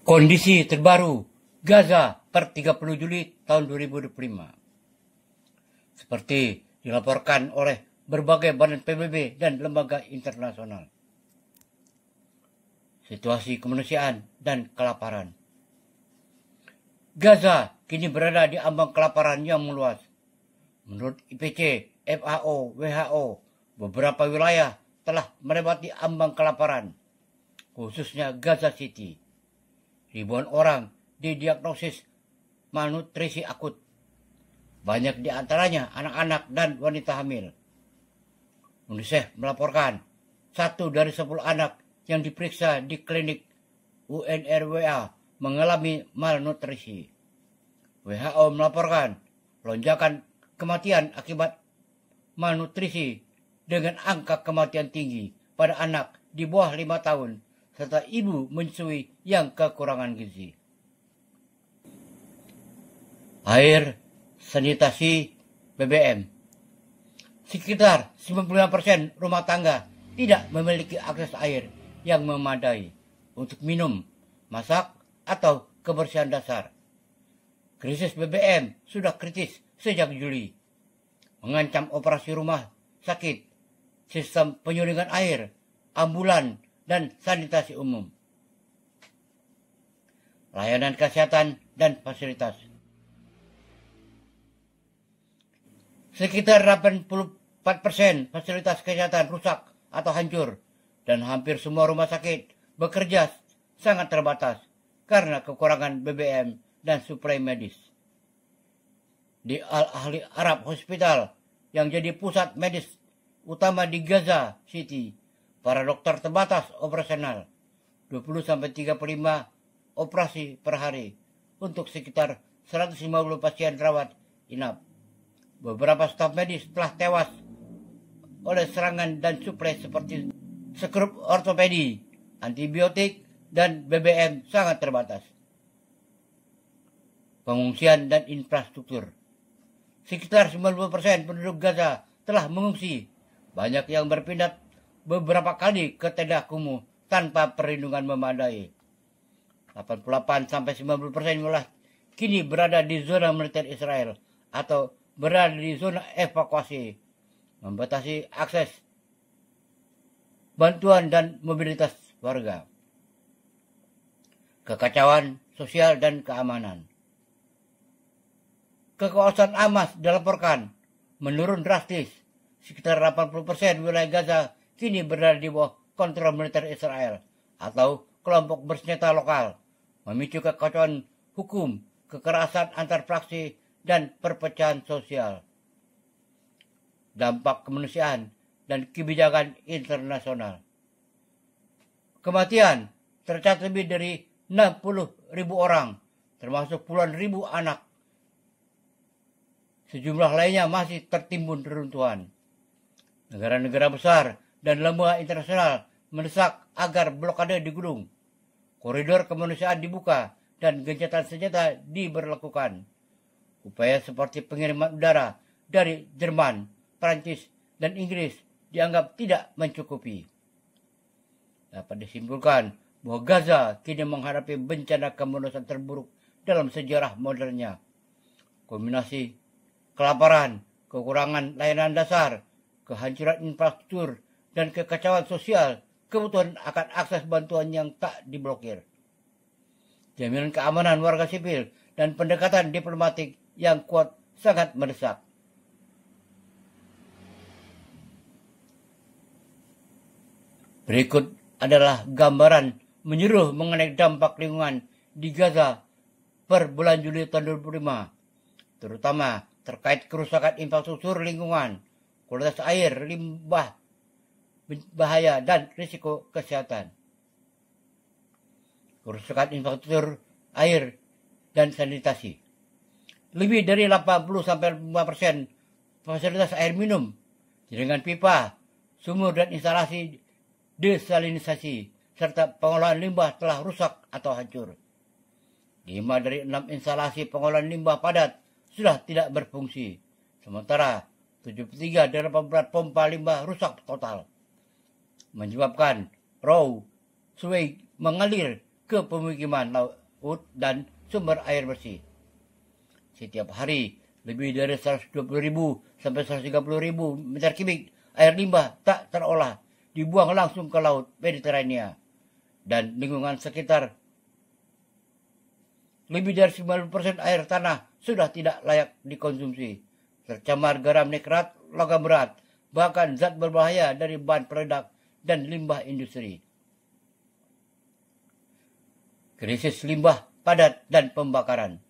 Kondisi terbaru Gaza per 30 Juli tahun 2025. Seperti dilaporkan oleh berbagai badan PBB dan lembaga internasional. Situasi kemanusiaan dan kelaparan. Gaza kini berada di ambang kelaparan yang meluas. Menurut IPC, FAO, WHO, beberapa wilayah telah melewati ambang kelaparan, khususnya Gaza City. Ribuan orang didiagnosis malnutrisi akut. Banyak di antaranya anak-anak dan wanita hamil. UNICEF melaporkan 1 dari 10 anak yang diperiksa di klinik UNRWA mengalami malnutrisi. WHO melaporkan lonjakan kematian akibat malnutrisi dengan angka kematian tinggi pada anak di bawah 5 tahun serta ibu menyusui yang kekurangan gizi. Air, sanitasi, BBM. Sekitar 95% rumah tangga tidak memiliki akses air yang memadai untuk minum, masak, atau kebersihan dasar. Krisis BBM sudah kritis sejak Juli, mengancam operasi rumah sakit, sistem penyulingan air, ambulan, dan sanitasi umum. Layanan kesehatan dan fasilitas. Sekitar 84% fasilitas kesehatan rusak atau hancur, dan hampir semua rumah sakit bekerja sangat terbatas karena kekurangan BBM dan suplai medis. Di Al-Ahli Arab Hospital yang jadi pusat medis utama di Gaza City, para dokter terbatas operasional, 20-35 operasi per hari untuk sekitar 150 pasien rawat inap. Beberapa staf medis telah tewas oleh serangan dan suplai seperti skrup ortopedi, antibiotik, dan BBM sangat terbatas. Pengungsian dan infrastruktur. Sekitar 90% penduduk Gaza telah mengungsi. Banyak yang berpindah beberapa kali ke tenda kumuh tanpa perlindungan memadai. 88-90% wilayah kini berada di zona militer Israel atau berada di zona evakuasi, membatasi akses bantuan dan mobilitas warga. Kekacauan sosial dan keamanan. Kekuasaan Hamas dilaporkan menurun drastis. Sekitar 80% wilayah Gaza kini berada di bawah kontrol militer Israel atau kelompok bersenjata lokal, memicu kekacauan hukum, kekerasan antar fraksi, dan perpecahan sosial. Dampak kemanusiaan dan kebijakan internasional. Kematian tercatat lebih dari 60.000 orang, termasuk puluhan ribu anak. Sejumlah lainnya masih tertimbun reruntuhan. Negara-negara besar dan lembaga internasional mendesak agar blokade digulung, koridor kemanusiaan dibuka, dan gencatan senjata diberlakukan. Upaya seperti pengiriman udara dari Jerman, Prancis, dan Inggris dianggap tidak mencukupi. Dapat disimpulkan bahwa Gaza kini menghadapi bencana kemanusiaan terburuk dalam sejarah modernnya. Kombinasi kelaparan, kekurangan layanan dasar, kehancuran infrastruktur, dan kekacauan sosial, kebutuhan akan akses bantuan yang tak diblokir. Jaminan keamanan warga sipil dan pendekatan diplomatik yang kuat sangat mendesak. Berikut adalah gambaran menyeluruh mengenai dampak lingkungan di Gaza per bulan Juli tahun 2005, terutama terkait kerusakan infrastruktur lingkungan, kualitas air, limbah bahaya, dan risiko kesehatan. Kerusakan infrastruktur air dan sanitasi. Lebih dari 80-5% fasilitas air minum, jaringan pipa, sumur, dan instalasi desalinisasi, serta pengolahan limbah telah rusak atau hancur. 5 dari 6 instalasi pengolahan limbah padat sudah tidak berfungsi, sementara 73 dari 84 pompa limbah rusak total, menyebabkan raw sewage mengalir ke pemukiman dan sumber air bersih. Setiap hari, lebih dari 120.000 sampai 130.000 meter kubik air limbah tak terolah dibuang langsung ke laut Mediterania dan lingkungan sekitar. Lebih dari 90% air tanah sudah tidak layak dikonsumsi, tercemar garam nitrat, logam berat, bahkan zat berbahaya dari bahan peledak dan limbah industri. Krisis limbah padat dan pembakaran.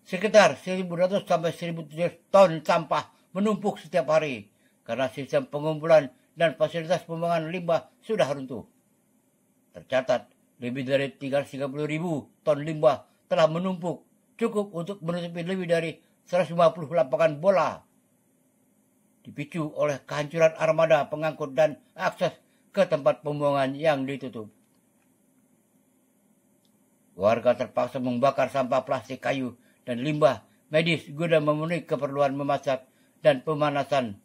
Sekitar 1.200 sampai 1.700 ton sampah menumpuk setiap hari karena sistem pengumpulan dan fasilitas pembuangan limbah sudah runtuh. Tercatat, lebih dari 330.000 ton limbah telah menumpuk, cukup untuk menutupi lebih dari 150 lapangan bola. Dipicu oleh kehancuran armada pengangkut dan akses ke tempat pembuangan yang ditutup. Warga terpaksa membakar sampah plastik, kayu, dan limbah medis guna memenuhi keperluan memasak dan pemanasan,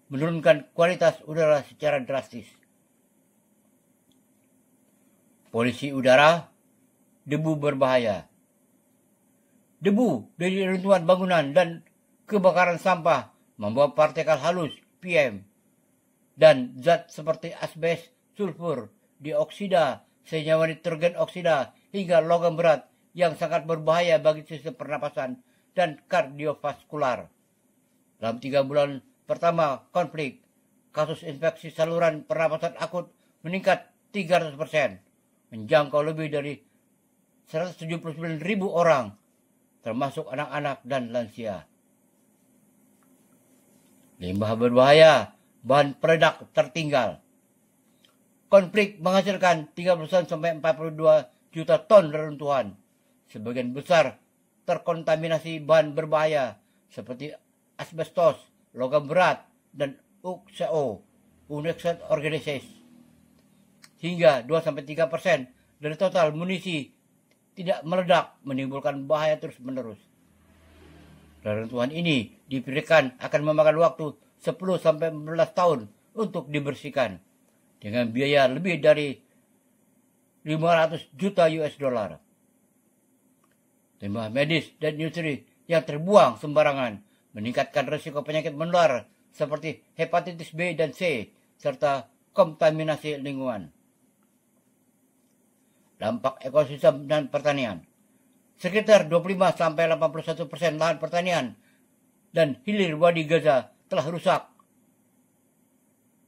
menurunkan kualitas udara secara drastis. Polusi udara, debu berbahaya. Debu dari runtuhan bangunan dan kebakaran sampah membawa partikel halus PM dan zat seperti asbes, sulfur, dioksida, senyawa nitrogen oksida, hingga logam berat yang sangat berbahaya bagi sistem pernapasan dan kardiovaskular. Dalam 3 bulan pertama konflik, kasus infeksi saluran pernapasan akut meningkat 300%, menjangkau lebih dari 179.000 orang, termasuk anak-anak dan lansia. Limbah berbahaya, bahan peledak tertinggal. Konflik menghasilkan 31 sampai 42 juta ton reruntuhan. Sebagian besar terkontaminasi bahan berbahaya seperti asbestos, logam berat, dan UXO, Unexcelled Organisms. Hingga 2-3% dari total munisi tidak meledak, menimbulkan bahaya terus-menerus. Reruntuhan ini diperkirakan akan memakan waktu 10-14 tahun untuk dibersihkan, dengan biaya lebih dari 500 juta US dollar. Limbah medis dan industri yang terbuang sembarangan meningkatkan risiko penyakit menular seperti hepatitis B dan C, serta kontaminasi lingkungan. Dampak ekosistem dan pertanian. Sekitar 25-81% lahan pertanian dan hilir wadi Gaza telah rusak,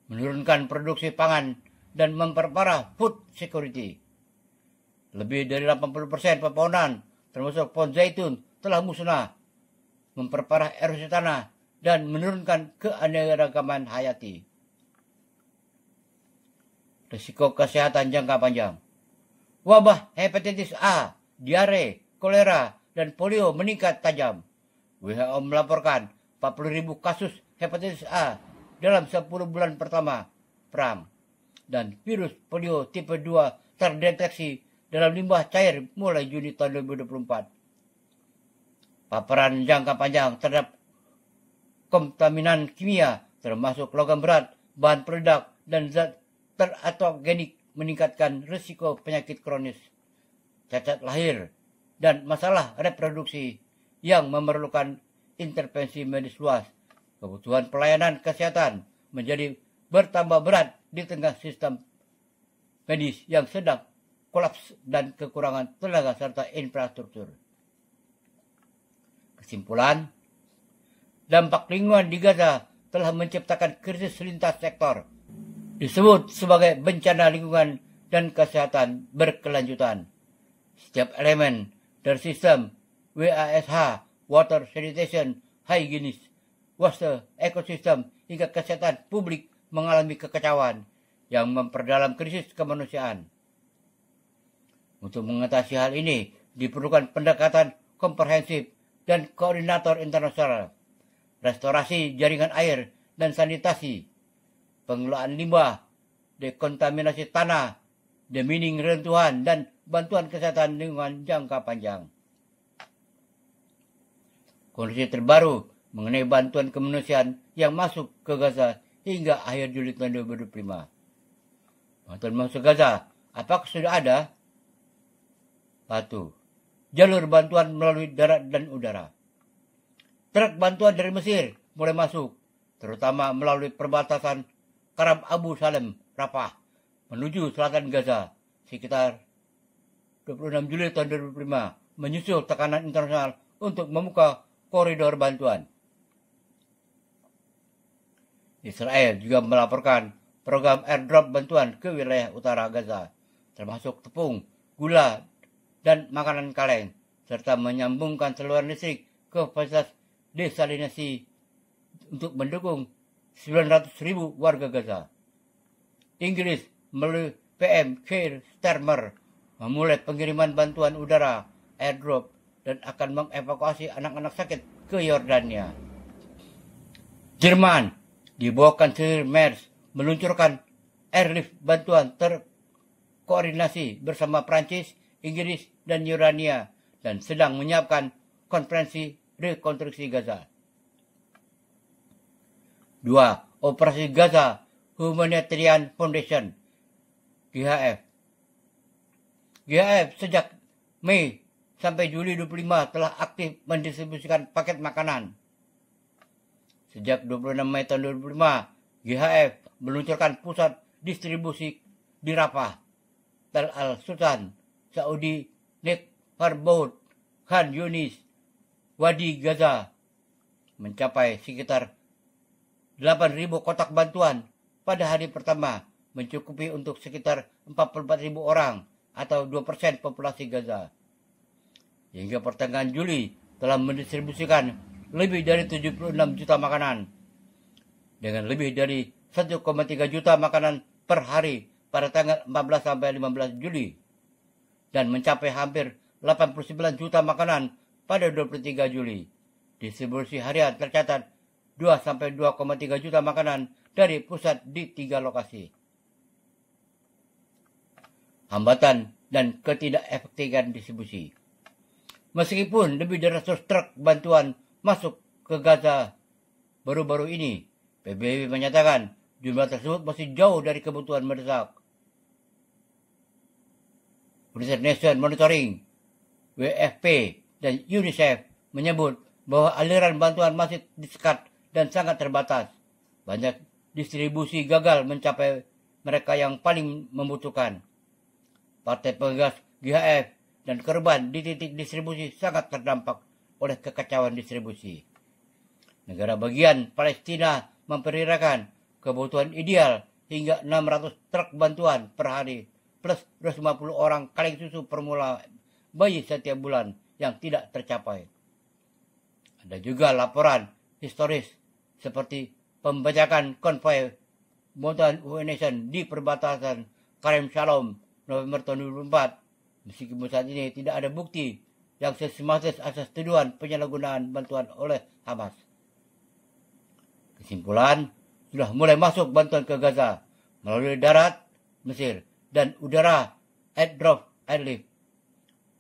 menurunkan produksi pangan dan memperparah food security. Lebih dari 80% pepohonan, termasuk pohon zaitun, telah musnah, memperparah erosi tanah, dan menurunkan keanekaragaman hayati. Risiko kesehatan jangka panjang. Wabah hepatitis A, diare, kolera, dan polio meningkat tajam. WHO melaporkan 40.000 kasus hepatitis A dalam 10 bulan pertama perang, dan virus polio tipe 2 terdeteksi dalam limbah cair mulai Juni tahun 2024. Paparan jangka panjang terhadap kontaminan kimia, termasuk logam berat, bahan peledak, dan zat teratogenik meningkatkan risiko penyakit kronis, cacat lahir, dan masalah reproduksi yang memerlukan intervensi medis luas. Kebutuhan pelayanan kesehatan menjadi bertambah berat di tengah sistem medis yang sedang kolaps dan kekurangan tenaga serta infrastruktur. Kesimpulan, dampak lingkungan di Gaza telah menciptakan krisis lintas sektor, disebut sebagai bencana lingkungan dan kesehatan berkelanjutan. Setiap elemen dari sistem WASH, water sanitation, hygiene, waste, ekosistem, hingga kesehatan publik mengalami kekacauan yang memperdalam krisis kemanusiaan. Untuk mengatasi hal ini, diperlukan pendekatan komprehensif dan koordinator internasional, restorasi jaringan air dan sanitasi, pengelolaan limbah, dekontaminasi tanah, demining reruntuhan, dan bantuan kesehatan lingkungan jangka panjang. Kondisi terbaru mengenai bantuan kemanusiaan yang masuk ke Gaza hingga akhir Juli tahun 2025. Bantuan masuk Gaza, apakah sudah ada? 1. Jalur bantuan melalui darat dan udara. Truk bantuan dari Mesir mulai masuk, terutama melalui perbatasan Karam Abu Salem, Rafah, menuju selatan Gaza, sekitar 26 Juli tahun 2005, menyusul tekanan internasional untuk membuka koridor bantuan. Israel juga melaporkan program airdrop bantuan ke wilayah utara Gaza, termasuk tepung, gula, dan makanan kaleng, serta menyambungkan saluran listrik ke fasilitas desalinasi untuk mendukung 900.000 warga Gaza. Inggris melalui PM Keir Starmer memulai pengiriman bantuan udara airdrop dan akan mengevakuasi anak-anak sakit ke Yordania. Jerman di bawah Kanselir Merz meluncurkan airlift bantuan terkoordinasi bersama Prancis, Inggris, dan Yordania dan sedang menyiapkan konferensi rekonstruksi Gaza. 2. Operasi Gaza Humanitarian Foundation (GHF). GHF sejak Mei sampai Juli 25 telah aktif mendistribusikan paket makanan. Sejak 26 Mei tahun 2005, GHF meluncurkan pusat distribusi di Rafah, Tal Al-Sultan, Saudi, Nek Harbout, Khan Yunis, Wadi Gaza, mencapai sekitar 8.000 kotak bantuan pada hari pertama, mencukupi untuk sekitar 44.000 orang atau 2% populasi Gaza. Hingga pertengahan Juli telah mendistribusikan lebih dari 76 juta makanan, dengan lebih dari 1,3 juta makanan per hari pada tanggal 14 sampai 15 Juli, dan mencapai hampir 89 juta makanan pada 23 Juli. Distribusi harian tercatat 2 sampai 2,3 juta makanan dari pusat di 3 lokasi. Hambatan dan ketidakefektifan distribusi. Meskipun lebih dari 100 truk bantuan masuk ke Gaza baru-baru ini, PBB menyatakan jumlah tersebut masih jauh dari kebutuhan mendesak. United Nations Monitoring, WFP, dan UNICEF menyebut bahwa aliran bantuan masih disekat dan sangat terbatas. Banyak distribusi gagal mencapai mereka yang paling membutuhkan. Partai penggagas GHF dan korban di titik distribusi sangat terdampak oleh kekacauan distribusi. Negara bagian Palestina memperkirakan kebutuhan ideal hingga 600 truk bantuan per hari plus 250 orang kaleng susu formula bayi setiap bulan yang tidak tercapai. Ada juga laporan historis seperti pembajakan konvoi bantuan UN di perbatasan Karem Shalom November tahun 2004. Meskipun saat ini tidak ada bukti yang sistematis atas tuduhan penyalahgunaan bantuan oleh Hamas. Kesimpulan, sudah mulai masuk bantuan ke Gaza melalui darat, Mesir, dan udara, airdrop, airlift.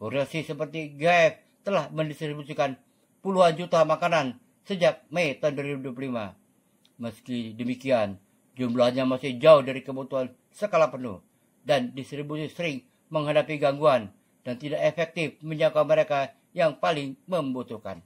Organisasi seperti GHF telah mendistribusikan puluhan juta makanan sejak Mei tahun 2025. Meski demikian, jumlahnya masih jauh dari kebutuhan skala penuh dan distribusi sering menghadapi gangguan dan tidak efektif menjangkau mereka yang paling membutuhkan.